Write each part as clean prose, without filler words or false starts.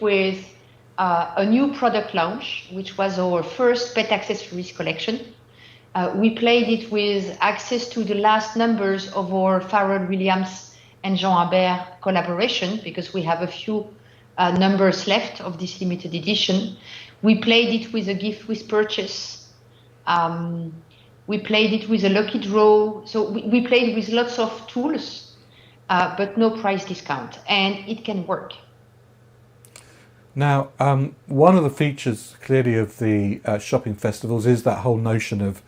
with a new product launch, which was our first pet accessories collection. We played it with access to the last numbers of our Pharrell Williams and Jean Habert collaboration, because we have a few numbers left of this limited edition. We played it with a gift with purchase. We played it with a lucky draw. So we played with lots of tools, but no price discount, and it can work. Now, one of the features clearly of the shopping festivals is that whole notion of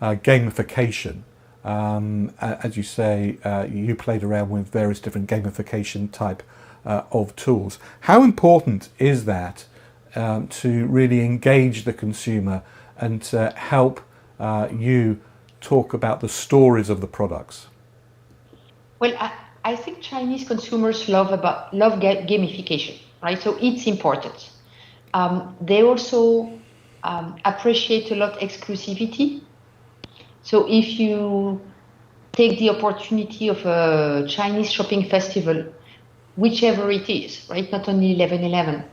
gamification. As you say, you played around with various different gamification type of tools. How important is that to really engage the consumer and to help you talk about the stories of the products? Well, I think Chinese consumers love gamification, right? So it's important. They also appreciate a lot exclusivity. So if you take the opportunity of a Chinese shopping festival, whichever it is, right? Not only 11/11,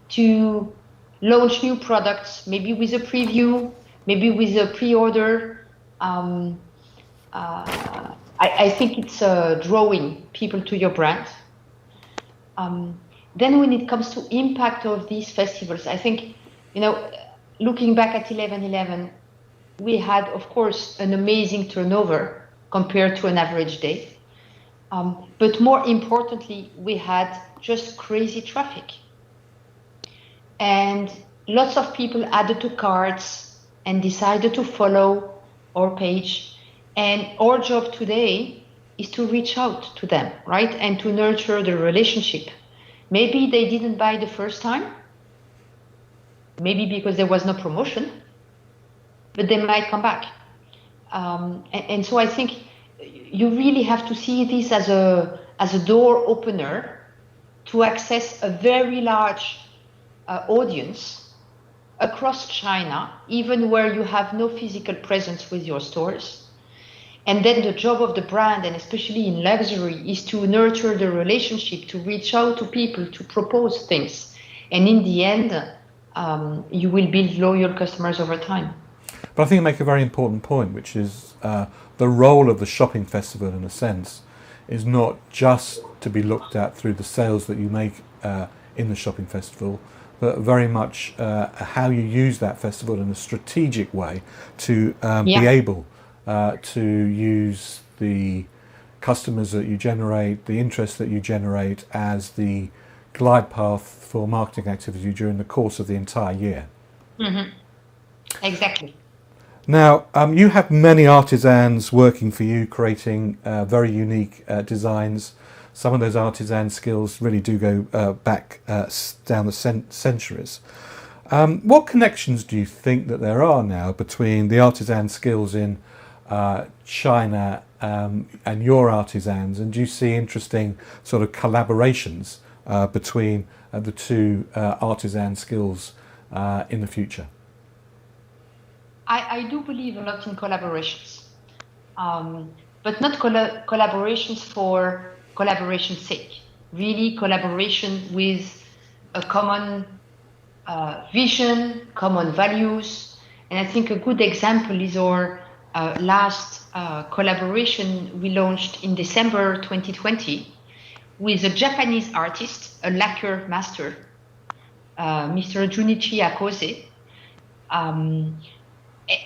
to launch new products, maybe with a preview, maybe with a pre-order. I think it's drawing people to your brand. Then when it comes to impact of these festivals, I think, looking back at 11/11, we had, of course, an amazing turnover compared to an average day. But more importantly, we had just crazy traffic. And lots of people added to carts and decided to follow our page. And our job today is to reach out to them, right? And to nurture the relationship. Maybe they didn't buy the first time. Maybe because there was no promotion. But they might come back. And so I think you really have to see this as a door opener to access a very large audience across China, even where you have no physical presence with your stores. And then the job of the brand, and especially in luxury, is to nurture the relationship, to reach out to people, to propose things. And in the end, you will build loyal customers over time. But I think you make a very important point, which is the role of the shopping festival, in a sense, is not just to be looked at through the sales that you make in the shopping festival, but very much how you use that festival in a strategic way to be able to use the customers that you generate, the interest that you generate, as the glide path for marketing activity during the course of the entire year. Mm-hmm. Exactly. Now, you have many artisans working for you, creating very unique designs. Some of those artisan skills really do go back down the centuries. What connections do you think that there are now between the artisan skills in China and your artisans? And do you see interesting sort of collaborations between the two artisan skills in the future? I do believe a lot in collaborations, but not collaborations for collaboration's sake. Really collaboration with a common vision, common values. And I think a good example is our last collaboration we launched in December 2020 with a Japanese artist, a lacquer master, Mr. Junichi Akose.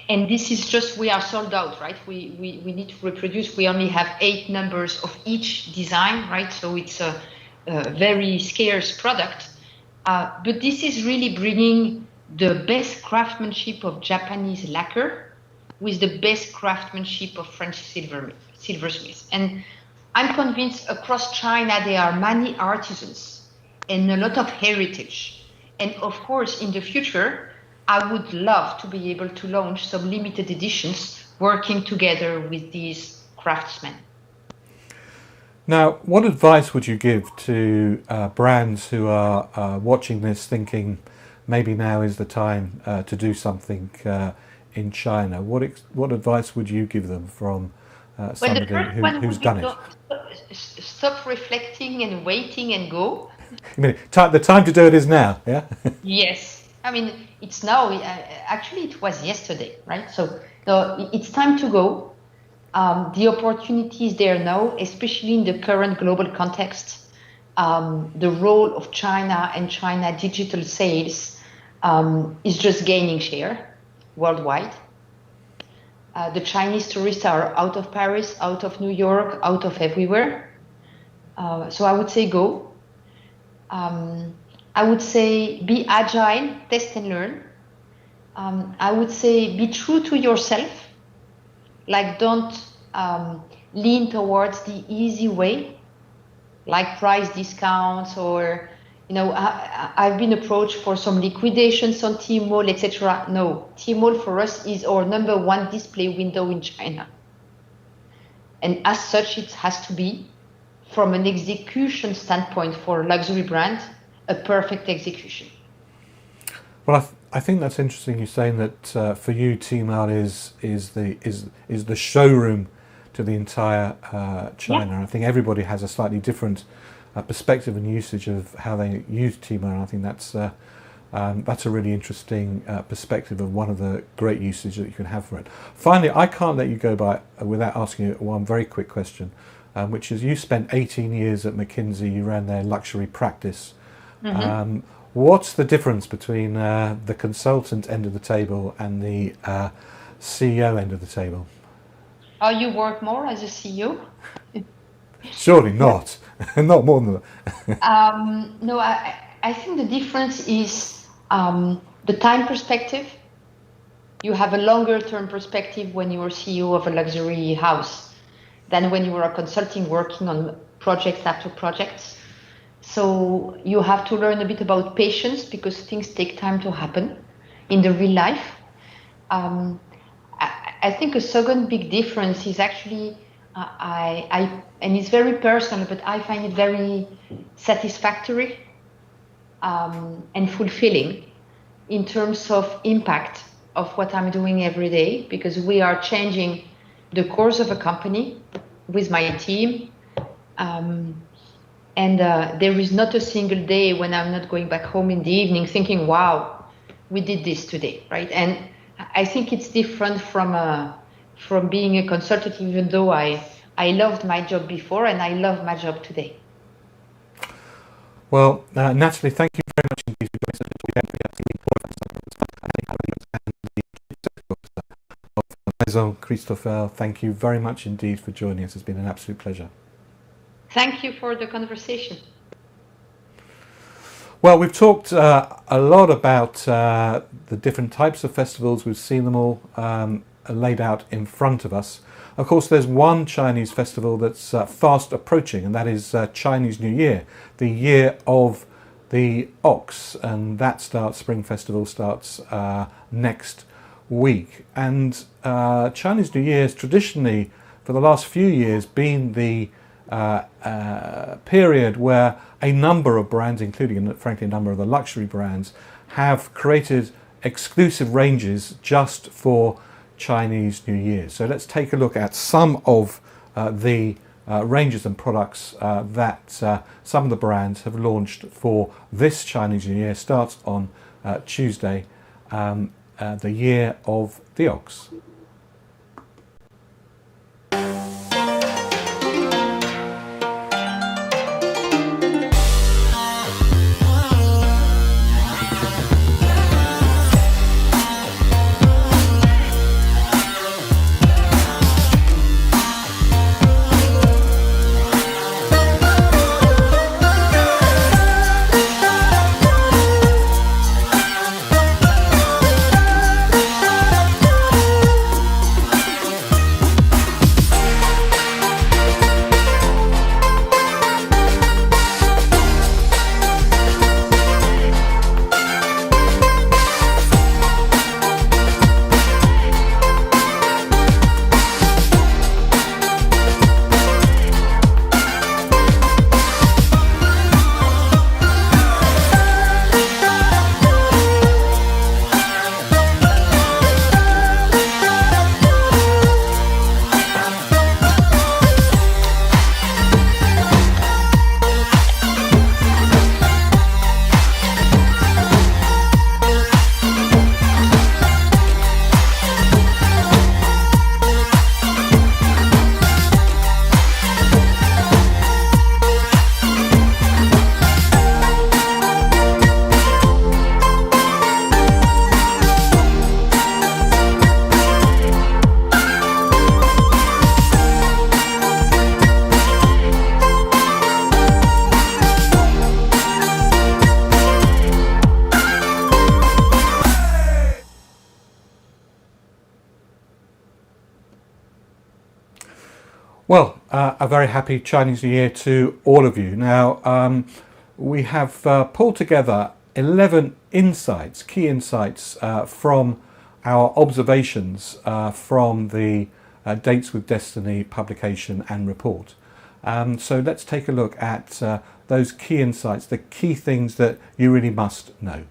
And this is just, we are sold out, right? We need to reproduce. We only have 8 numbers of each design, right? So it's a very scarce product. But this is really bringing the best craftsmanship of Japanese lacquer with the best craftsmanship of French silversmiths. And I'm convinced across China there are many artisans and a lot of heritage. And of course, in the future, I would love to be able to launch some limited editions working together with these craftsmen. Now, what advice would you give to brands who are watching this thinking maybe now is the time to do something in China? What advice would you give them from somebody who's done it? Stop reflecting and waiting and go. mean, the time to do it is now, yeah? Yes. I mean, it's now. Actually, it was yesterday, right? So it's time to go. The opportunity is there now, especially in the current global context. The role of China and China digital sales is just gaining share worldwide. The Chinese tourists are out of Paris, out of New York, out of everywhere. So I would say go. I would say be agile, test and learn. I would say be true to yourself. Like don't lean towards the easy way, like price discounts or, I've been approached for some liquidations on Tmall, etc. No, Tmall for us is our number one display window in China. And as such, it has to be, from an execution standpoint for a luxury brand, a perfect execution. Well, I think that's interesting. You're saying that for you, Tmall is the showroom to the entire China. Yeah. I think everybody has a slightly different perspective and usage of how they use Tmall. And I think that's a really interesting perspective of one of the great usage that you can have for it. Finally, I can't let you go by without asking you one very quick question, which is you spent 18 years at McKinsey. You ran their luxury practice. Mm-hmm. What's the difference between the consultant end of the table and the CEO end of the table? Oh, you work more as a CEO? Surely not. Not more than that. No, I think the difference is the time perspective. You have a longer term perspective when you are CEO of a luxury house than when you are a consulting working on projects after projects. So you have to learn a bit about patience because things take time to happen in the real life. I think a second big difference is actually, and it's very personal, but I find it very satisfactory and fulfilling in terms of impact of what I'm doing every day, because we are changing the course of a company with my team. And there is not a single day when I'm not going back home in the evening thinking, wow, we did this today, right? And I think it's different from being a consultant, even though I loved my job before and I love my job today. Well, Natalie, thank you very much indeed for doing such a Maison Christopher. Thank you very much indeed for joining us. It's been an absolute pleasure. Thank you for the conversation. Well, we've talked a lot about the different types of festivals. We've seen them all laid out in front of us. Of course, there's one Chinese festival that's fast approaching, and that is Chinese New Year, the year of the ox, and that Spring Festival starts next week. And Chinese New Year has traditionally, for the last few years, been the period where a number of brands, including frankly a number of the luxury brands, have created exclusive ranges just for Chinese New Year. So let's take a look at some of the ranges and products that some of the brands have launched for this Chinese New Year. Starts on Tuesday, the year of the ox. Well, a very happy Chinese New Year to all of you. Now, we have pulled together 11 insights, key insights from our observations from the Dates with Destiny publication and report. So let's take a look at those key insights, the key things that you really must know.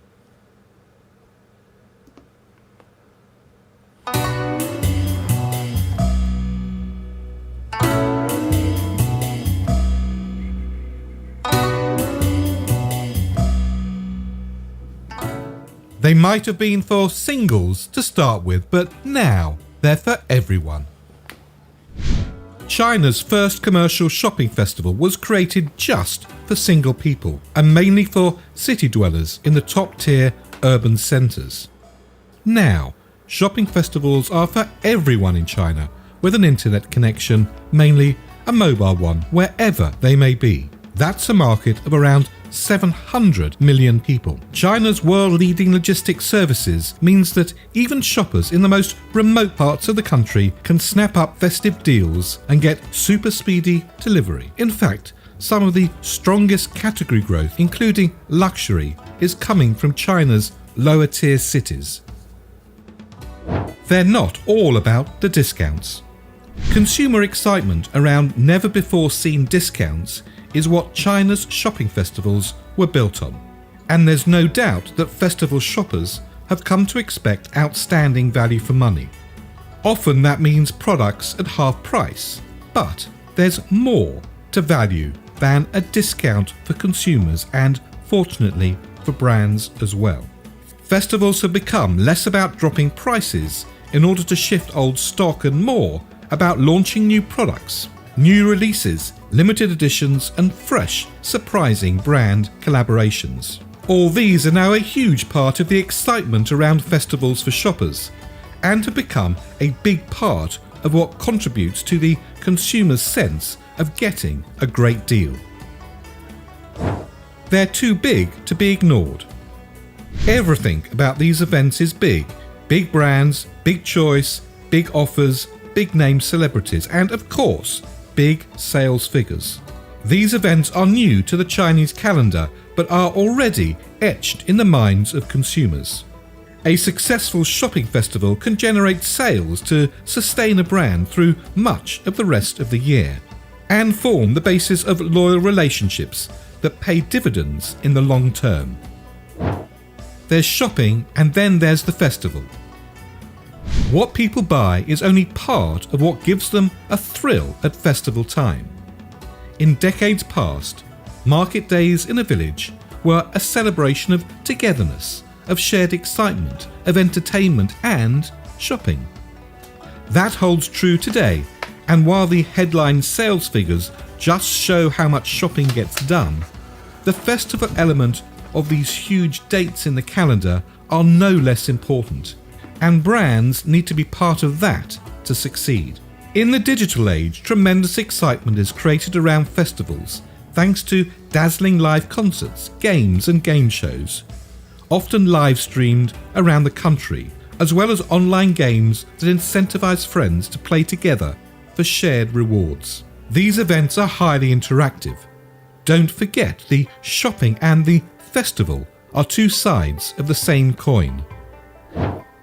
They might have been for singles to start with, but now they're for everyone. China's first commercial shopping festival was created just for single people and mainly for city dwellers in the top-tier urban centres. Now, shopping festivals are for everyone in China with an internet connection, mainly a mobile one, wherever they may be. That's a market of around 700 million people. China's world-leading logistics services means that even shoppers in the most remote parts of the country can snap up festive deals and get super speedy delivery. In fact, some of the strongest category growth, including luxury, is coming from China's lower-tier cities. They're not all about the discounts. Consumer excitement around never-before-seen discounts is what China's shopping festivals were built on. And there's no doubt that festival shoppers have come to expect outstanding value for money. Often that means products at half price, but there's more to value than a discount for consumers and, fortunately, for brands as well. Festivals have become less about dropping prices in order to shift old stock and more about launching new products, new releases, limited editions and fresh, surprising brand collaborations. All these are now a huge part of the excitement around festivals for shoppers and have become a big part of what contributes to the consumer's sense of getting a great deal. They're too big to be ignored. Everything about these events is big. Big brands, big choice, big offers, big name celebrities and, of course, big sales figures. These events are new to the Chinese calendar but are already etched in the minds of consumers. A successful shopping festival can generate sales to sustain a brand through much of the rest of the year and form the basis of loyal relationships that pay dividends in the long term. There's shopping and then there's the festival. What people buy is only part of what gives them a thrill at festival time. In decades past, market days in a village were a celebration of togetherness, of shared excitement, of entertainment and shopping. That holds true today, and while the headline sales figures just show how much shopping gets done, the festival element of these huge dates in the calendar are no less important. And brands need to be part of that to succeed. In the digital age, tremendous excitement is created around festivals thanks to dazzling live concerts, games and game shows, often live streamed around the country, as well as online games that incentivize friends to play together for shared rewards. These events are highly interactive. Don't forget the shopping and the festival are two sides of the same coin.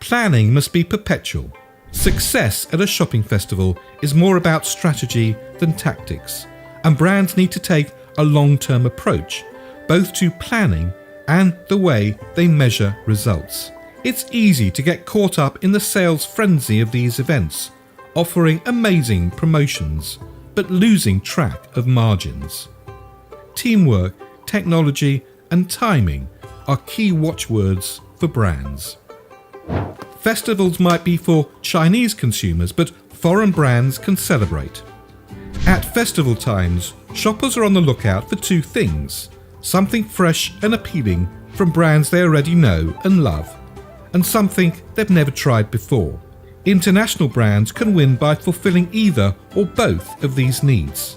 Planning must be perpetual. Success at a shopping festival is more about strategy than tactics, and brands need to take a long-term approach, both to planning and the way they measure results. It's easy to get caught up in the sales frenzy of these events, offering amazing promotions, but losing track of margins. Teamwork, technology, and timing are key watchwords for brands. Festivals might be for Chinese consumers, but foreign brands can celebrate. At festival times, shoppers are on the lookout for two things: something fresh and appealing from brands they already know and love, and something they've never tried before. International brands can win by fulfilling either or both of these needs.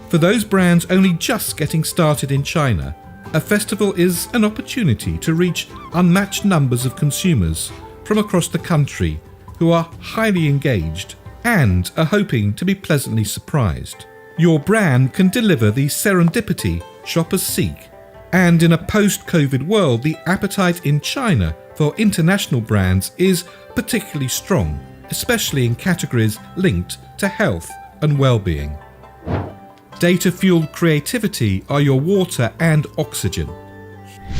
For those brands only just getting started in China, a festival is an opportunity to reach unmatched numbers of consumers from across the country who are highly engaged and are hoping to be pleasantly surprised. Your brand can deliver the serendipity shoppers seek, and in a post-COVID world, the appetite in China for international brands is particularly strong, especially in categories linked to health and well-being. Data-fueled creativity are your water and oxygen.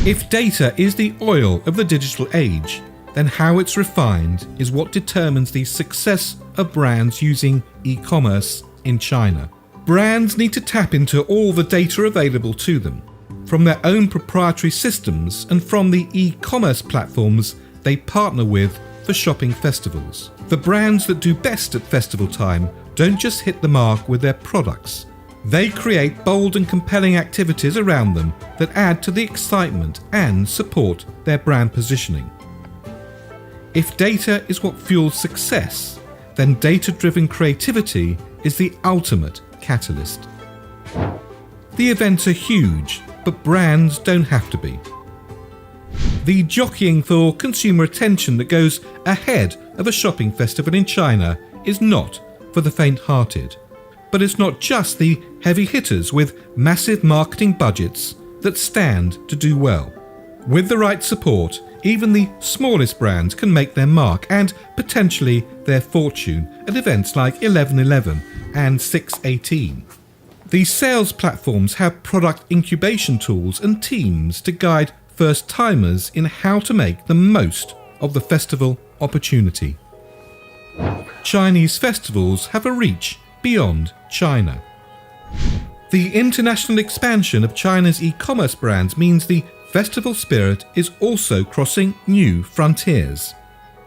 If data is the oil of the digital age, then how it's refined is what determines the success of brands using e-commerce in China. Brands need to tap into all the data available to them, from their own proprietary systems and from the e-commerce platforms they partner with for shopping festivals. The brands that do best at festival time don't just hit the mark with their products. They create bold and compelling activities around them that add to the excitement and support their brand positioning. If data is what fuels success, then data-driven creativity is the ultimate catalyst. The events are huge, but brands don't have to be. The jockeying for consumer attention that goes ahead of a shopping festival in China is not for the faint-hearted. But it's not just the heavy hitters with massive marketing budgets that stand to do well. With the right support, even the smallest brands can make their mark and potentially their fortune at events like 11.11 and 6.18. These sales platforms have product incubation tools and teams to guide first-timers in how to make the most of the festival opportunity. Chinese festivals have a reach beyond China. The international expansion of China's e-commerce brands means the festival spirit is also crossing new frontiers.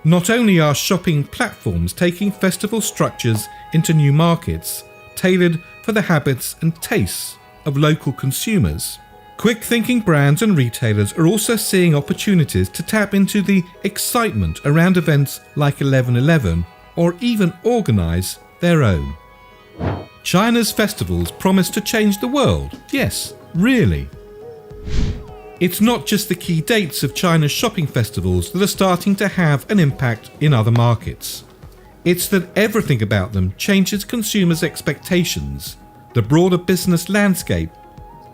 Not only are shopping platforms taking festival structures into new markets, tailored for the habits and tastes of local consumers, quick-thinking brands and retailers are also seeing opportunities to tap into the excitement around events like 11.11 or even organise their own. China's festivals promise to change the world. Yes, really. It's not just the key dates of China's shopping festivals that are starting to have an impact in other markets. It's that everything about them changes consumers' expectations, the broader business landscape,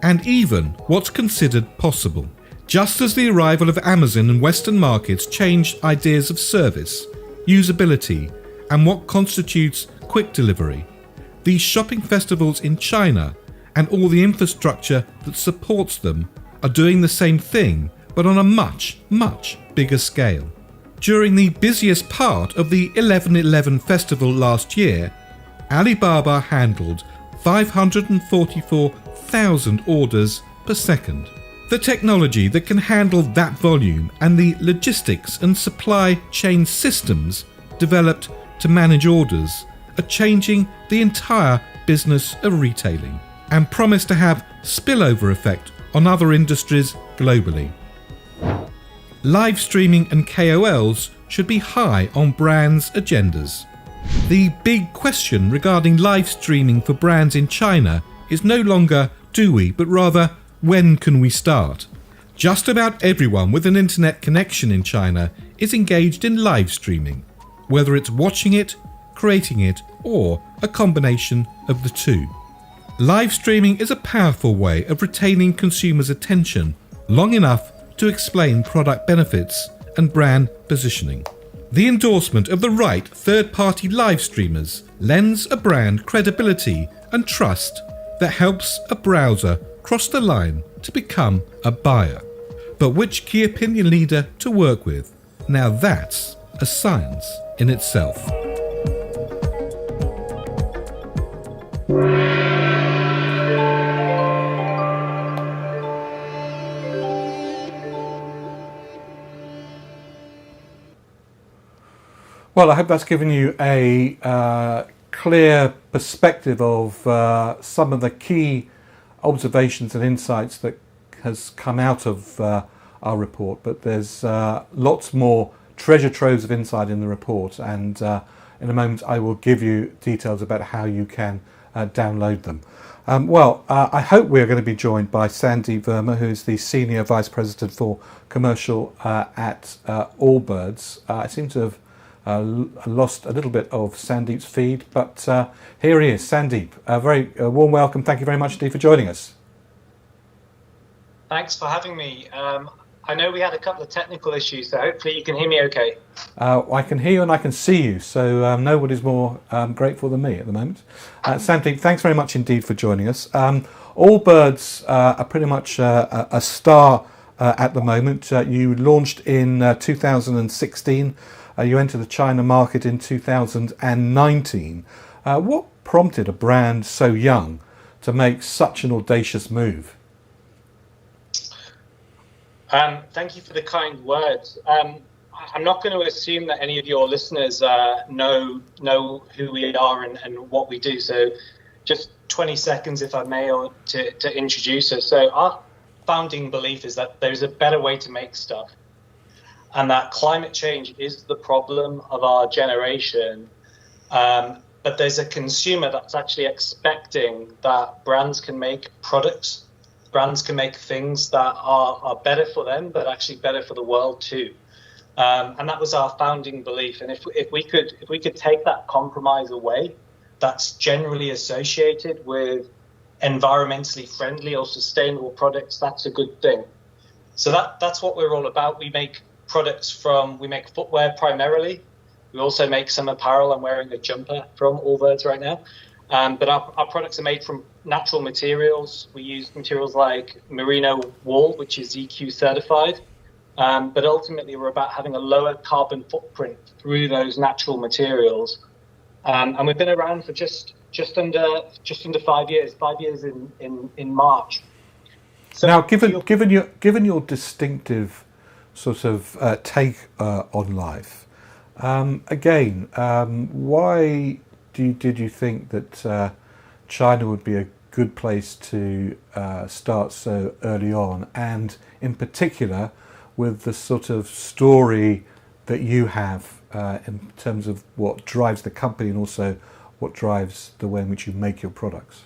and even what's considered possible. Just as the arrival of Amazon in Western markets changed ideas of service, usability, and what constitutes quick delivery, these shopping festivals in China and all the infrastructure that supports them are doing the same thing, but on a much, much bigger scale. During the busiest part of the 11.11 festival last year, Alibaba handled 544,000 orders per second. The technology that can handle that volume and the logistics and supply chain systems developed to manage orders are changing the entire business of retailing and promise to have spillover effect on other industries globally. Live streaming and KOLs should be high on brands' agendas. The big question regarding live streaming for brands in China is no longer do we, but rather when can we start? Just about everyone with an internet connection in China is engaged in live streaming, whether it's watching it, creating it, or a combination of the two. Live streaming is a powerful way of retaining consumers' attention long enough to explain product benefits and brand positioning. The endorsement of the right third-party live streamers lends a brand credibility and trust that helps a browser cross the line to become a buyer. But which key opinion leader to work with? Now that's a science in itself. Well, I hope that's given you a clear perspective of some of the key observations and insights that has come out of our report. But there's lots more treasure troves of insight in the report, and in a moment I will give you details about how you can download them. I hope we're going to be joined by Sandy Verma, who is the Senior Vice President for Commercial at Allbirds. I seem to have Lost a little bit of Sandeep's feed, but here he is. Sandeep, a very warm welcome. Thank you very much indeed for joining us. Thanks for having me. I know we had a couple of technical issues, so hopefully you can hear me okay. I can hear you and I can see you, so nobody's more grateful than me at the moment. Sandeep, thanks very much indeed for joining us. Allbirds are pretty much a star at the moment. You launched in 2016. You entered the China market in 2019. What prompted a brand so young to make such an audacious move? Thank you for the kind words. I'm not going to assume that any of your listeners know who we are and what we do. So just 20 seconds, if I may, to introduce us. So our founding belief is that there's a better way to make stuff, and that climate change is the problem of our generation. But there's a consumer that's actually expecting that brands can make products. Brands can make things that are better for them, but actually better for the world too. And that was our founding belief. And if we could take that compromise away, that's generally associated with environmentally friendly or sustainable products, that's a good thing. So that's what we're all about. We make we make footwear primarily. We also make some apparel. I'm wearing a jumper from Allbirds right now. But our products are made from natural materials. We use materials like merino wool, which is EQ certified. But ultimately, we're about having a lower carbon footprint through those natural materials. And we've been around for just under 5 years. 5 years in March. So now, given your distinctive sort of take on life, again, why did you think that China would be a good place to start so early on, and in particular with the sort of story that you have in terms of what drives the company and also what drives the way in which you make your products?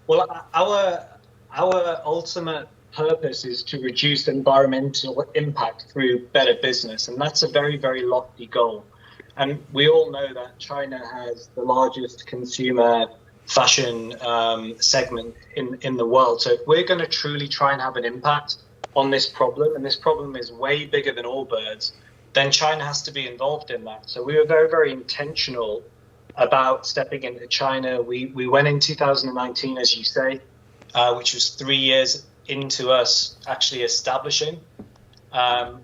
Well, our ultimate purpose is to reduce environmental impact through better business, and that's a very, very lofty goal. And we all know that China has the largest consumer fashion segment in the world. So if we're going to truly try and have an impact on this problem, and this problem is way bigger than Allbirds, then China has to be involved in that. So we were very, very intentional about stepping into China. We went in 2019, as you say, which was 3 years into us actually establishing.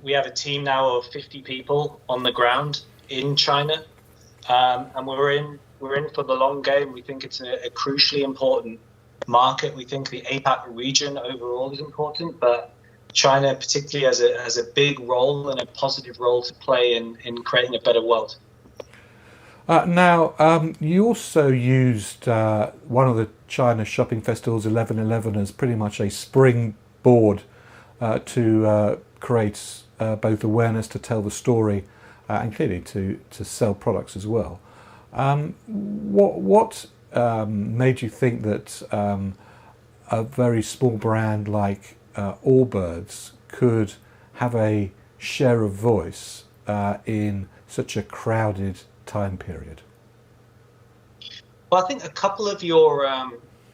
We have a team now of 50 people on the ground in China, and we're in for the long game. We think it's a crucially important market. We think the APAC region overall is important, but China particularly has a big role and a positive role to play in creating a better world. Now, you also used one of the China shopping festivals, 11/11, as pretty much a springboard to create both awareness, to tell the story, and clearly to sell products as well. What made you think that a very small brand like Allbirds could have a share of voice in such a crowded time period? Well, I think a couple of your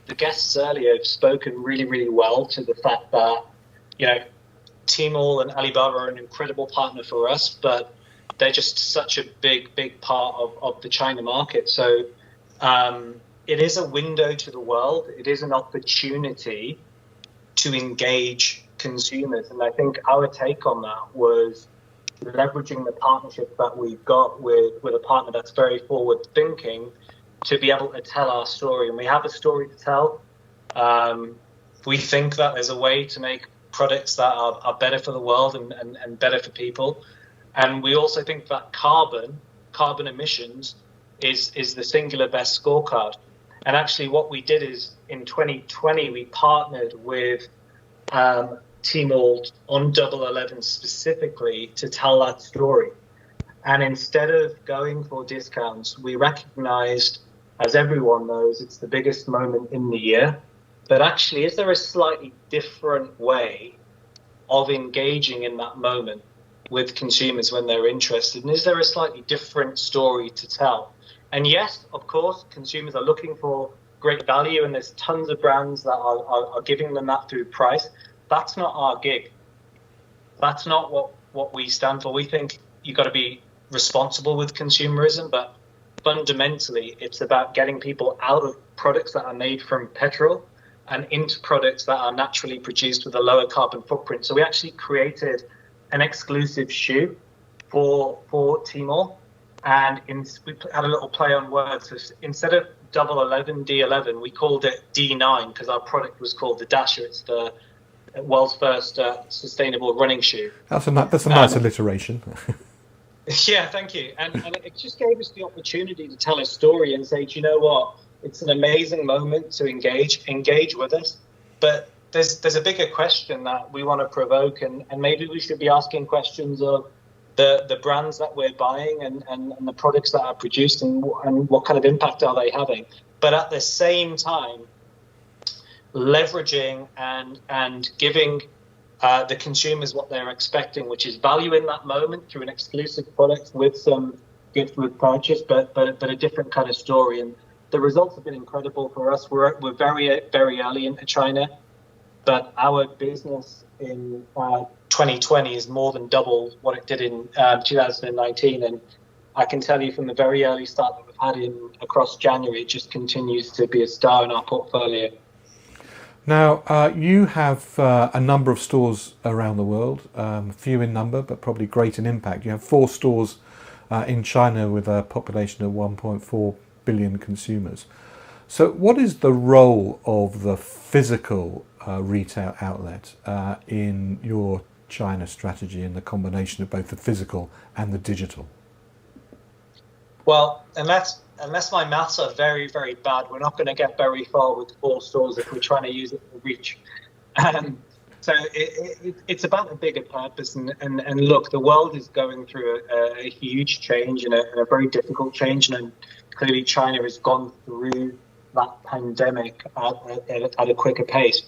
the guests earlier have spoken really, really well to the fact that, Tmall and Alibaba are an incredible partner for us, but they're just such a big, big part of the China market. So it is a window to the world. It is an opportunity to engage consumers. And I think our take on that was leveraging the partnership that we've got with a partner that's very forward thinking to be able to tell our story. And we have a story to tell. We think that there's a way to make products that are better for the world and better for people. And we also think that carbon emissions is the singular best scorecard. And actually what we did is in 2020, we partnered with Tmall on 11/11 specifically to tell that story. And instead of going for discounts, we recognized, as everyone knows, it's the biggest moment in the year. But actually, is there a slightly different way of engaging in that moment? with consumers when they're interested? And is there a slightly different story to tell? And yes, of course, consumers are looking for great value, and there's tons of brands that are giving them that through price. That's not our gig. That's not what we stand for. We think you've got to be responsible with consumerism, but fundamentally, it's about getting people out of products that are made from petrol and into products that are naturally produced with a lower carbon footprint. So we actually created an exclusive shoe for Tmall, and we had a little play on words. So instead of 11 D11, we called it D9 because our product was called the Dasher. It's the world's first sustainable running shoe. That's a nice alliteration. Yeah, thank you. And it just gave us the opportunity to tell a story and say, do you know what? It's an amazing moment to engage with us. But there's a bigger question that we want to provoke, and maybe we should be asking questions of the brands that we're buying and the products that are produced and what kind of impact are they having. But at the same time, leveraging and giving the consumers what they're expecting, which is value in that moment through an exclusive product with some gift with purchase, but a different kind of story. And the results have been incredible for us. We're very, very early into China, but our business in 2020 is more than double what it did in 2019. And I can tell you from the very early start that we've had across January, it just continues to be a star in our portfolio. Now, you have a number of stores around the world, few in number, but probably great in impact. You have 4 stores in China with a population of 1.4 billion consumers. So what is the role of the physical retail outlet in your China strategy and the combination of both the physical and the digital? Well, unless my maths are very, very bad, we're not going to get very far with 4 stores if we're trying to use it for reach. So it's about a bigger purpose. And look, the world is going through a huge change and a very difficult change. And clearly China has gone through that pandemic at a quicker pace.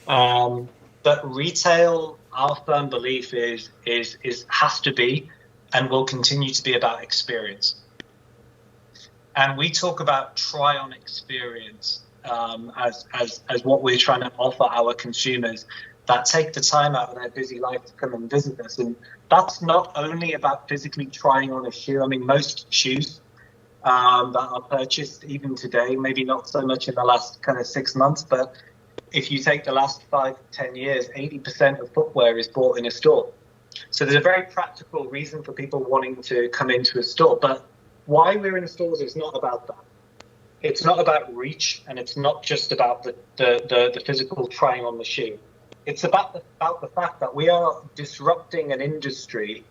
But retail, our firm belief is has to be and will continue to be about experience. And we talk about try-on experience as what we're trying to offer our consumers that take the time out of their busy life to come and visit us. And that's not only about physically trying on a shoe. I mean, most shoes that are purchased even today, maybe not so much in the last kind of 6 months, but if you take the last 5 to 10 years, 80% of footwear is bought in a store. So there's a very practical reason for people wanting to come into a store. But why we're in stores is not about that. It's not about reach, and it's not just about the physical trying on the shoe. It's about the fact that we are disrupting an industry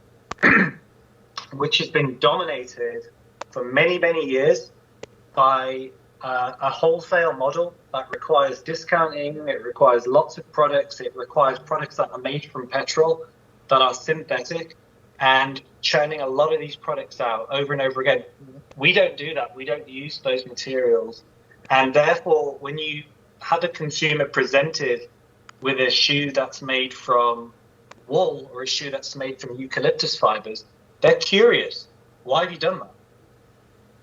which has been dominated for many, many years by a wholesale model that requires discounting, it requires lots of products, it requires products that are made from petrol, that are synthetic, and churning a lot of these products out over and over again. We don't do that. We don't use those materials. And therefore, when you have a consumer presented with a shoe that's made from wool or a shoe that's made from eucalyptus fibers, they're curious. Why have you done that?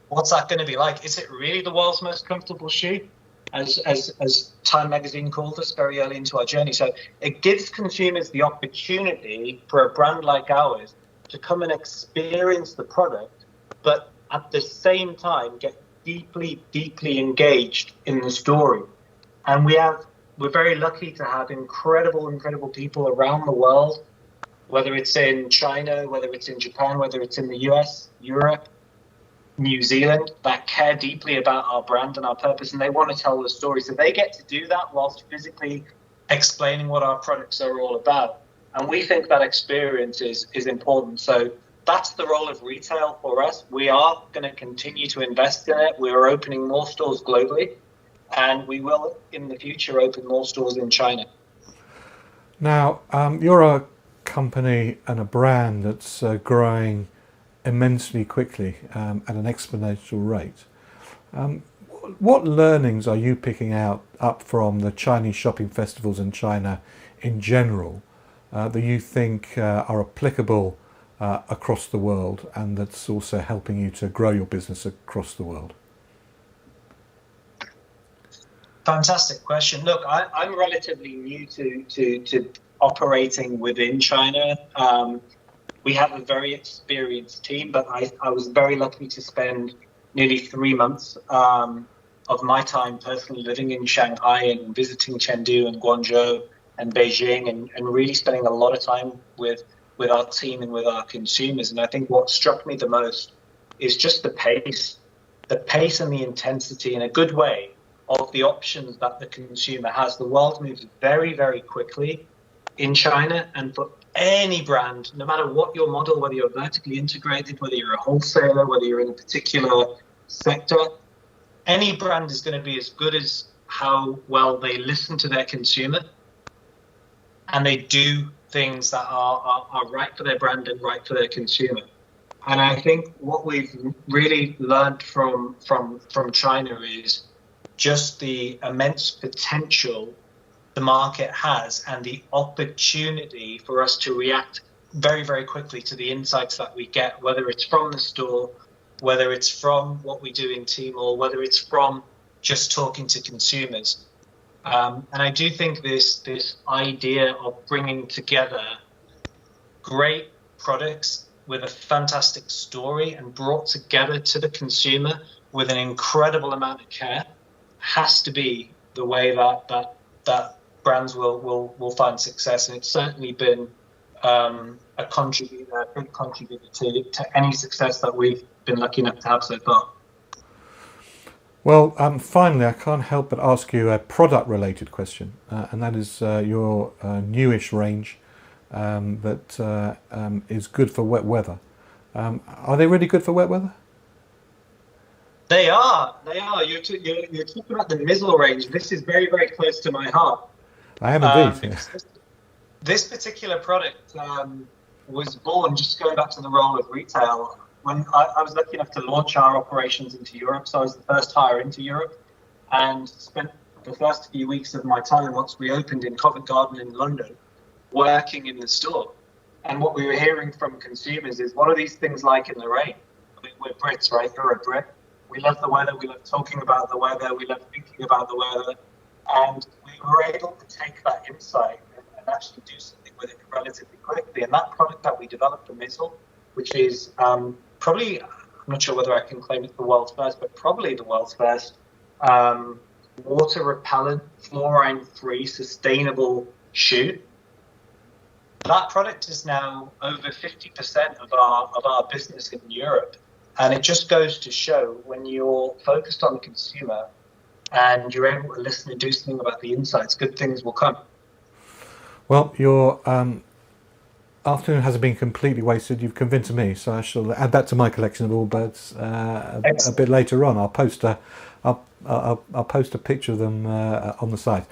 What's that going to be like? Is it really the world's most comfortable shoe? As Time magazine called us very early into our journey. So it gives consumers the opportunity for a brand like ours to come and experience the product, but at the same time get deeply, deeply engaged in the story. And we're very lucky to have incredible people around the world, whether it's in China, whether it's in Japan, whether it's in the US, Europe, New Zealand, that care deeply about our brand and our purpose, and they want to tell the story. So they get to do that whilst physically explaining what our products are all about. And we think that experience is important. So that's the role of retail for us. We are going to continue to invest in it. We're opening more stores globally, and we will in the future open more stores in China. Now, you're a company and a brand that's growing immensely quickly at an exponential rate. What learnings are you picking up from the Chinese shopping festivals in China in general that you think are applicable across the world, and that's also helping you to grow your business across the world? Fantastic question. Look, I'm relatively new to operating within China. We have a very experienced team, but I was very lucky to spend nearly 3 months of my time personally living in Shanghai and visiting Chengdu and Guangzhou and Beijing, and really spending a lot of time with our team and with our consumers. And I think what struck me the most is just the pace and the intensity, in a good way, of the options that the consumer has. The world moves very, very quickly in China, and for any brand, no matter what your model, whether you're vertically integrated, whether you're a wholesaler, whether you're in a particular sector, any brand is going to be as good as how well they listen to their consumer and they do things that are right for their brand and right for their consumer. And I think what we've really learned from China is just the immense potential the market has and the opportunity for us to react very, very quickly to the insights that we get, whether it's from the store, whether it's from what we do in Tmall, whether it's from just talking to consumers. And I do think this idea of bringing together great products with a fantastic story and brought together to the consumer with an incredible amount of care has to be the way that brands will find success. And it's certainly been a big contributor to any success that we've been lucky enough to have so far. Well, finally, I can't help but ask you a product-related question, and that is your newish range that is good for wet weather. Are they really good for wet weather? They are. You're talking about the Mizzle range. This is very, very close to my heart. I am indeed. This particular product was born, just going back to the role of retail, when I was lucky enough to launch our operations into Europe. So I was the first hire into Europe and spent the first few weeks of my time once we opened in Covent Garden in London working in the store. And what we were hearing from consumers is, what are these things like in the rain? I mean, we're Brits, right? You're a Brit. We love the weather. We love talking about the weather. We love thinking about the weather. And we were able to take that insight and actually do something with it relatively quickly. And that product that we developed for Mizzle, which is probably, I'm not sure whether I can claim it's the world's first, but probably the world's first water repellent, fluorine-free, sustainable shoe. That product is now over 50% of our business in Europe. And it just goes to show, when you're focused on the consumer and you're able to listen and do something about the insights, good things will come. Well, your afternoon hasn't been completely wasted. You've convinced me, so I shall add that to my collection of Allbirds a bit later on. I'll post a picture of them on the site.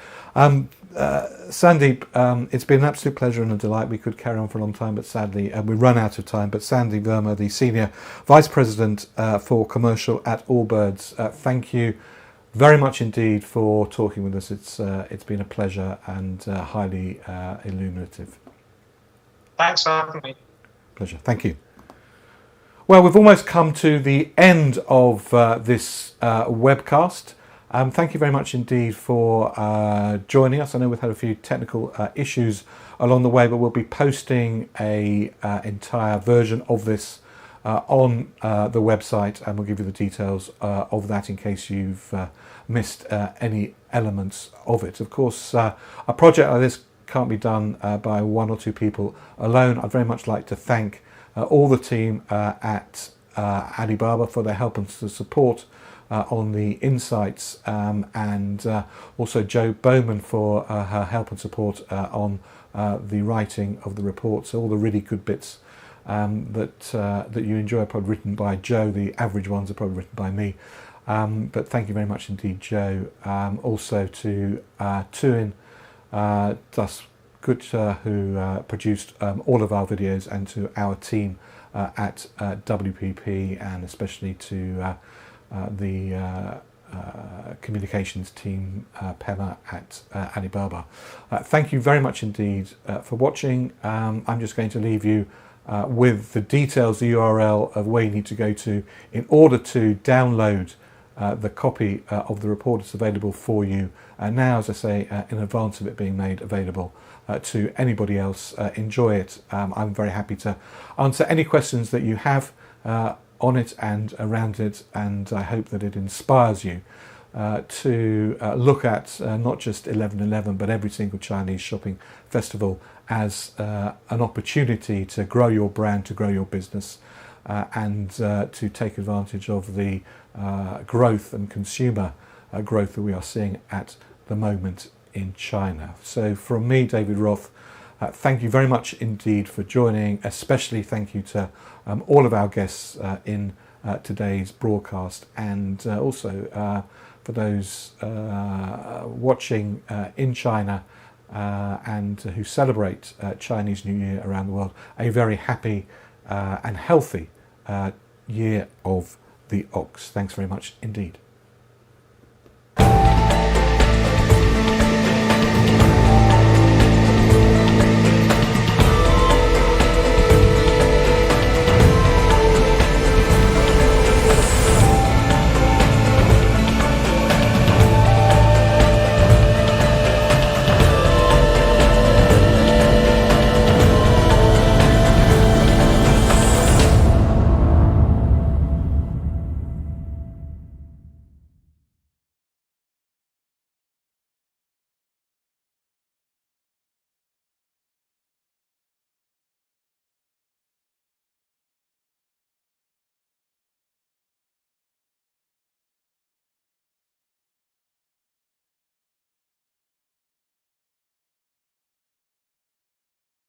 Sandeep, it's been an absolute pleasure and a delight. We could carry on for a long time, but sadly we run out of time. But Sandeep Verma, the Senior Vice President for Commercial at Allbirds, thank you very much indeed for talking with us. It's been a pleasure and highly illuminative. Thanks for having me. Pleasure. Thank you. Well, we've almost come to the end of this webcast. Thank you very much indeed for joining us. I know we've had a few technical issues along the way, but we'll be posting a entire version of this on the website, and we'll give you the details of that in case you've missed any elements of it. Of course, a project like this can't be done by one or two people alone. I'd very much like to thank all the team at Alibaba for their help and support on the insights, and also Jo Bowman for her help and support on the writing of the reports. All the really good bits that you enjoy are probably written by Jo. The average ones are probably written by me. But thank you very much indeed, Jo. Also to Tuin Das Gutcher, who produced all of our videos, and to our team at WPP, and especially to the communications team, Pema at Alibaba. Thank you very much indeed for watching. I'm just going to leave you with the details, the URL of where you need to go to in order to download the copy of the report. Is available for you now, as I say, in advance of it being made available to anybody else. Enjoy it. I'm very happy to answer any questions that you have on it and around it, and I hope that it inspires you to look at not just 11/11 but every single Chinese shopping festival as an opportunity to grow your brand, to grow your business, and to take advantage of the growth and consumer growth that we are seeing at the moment in China. So from me, David Roth, thank you very much indeed for joining. Especially thank you to all of our guests in today's broadcast, and also for those watching in China and who celebrate Chinese New Year around the world. A very happy and healthy year of the Ox. Thanks very much indeed.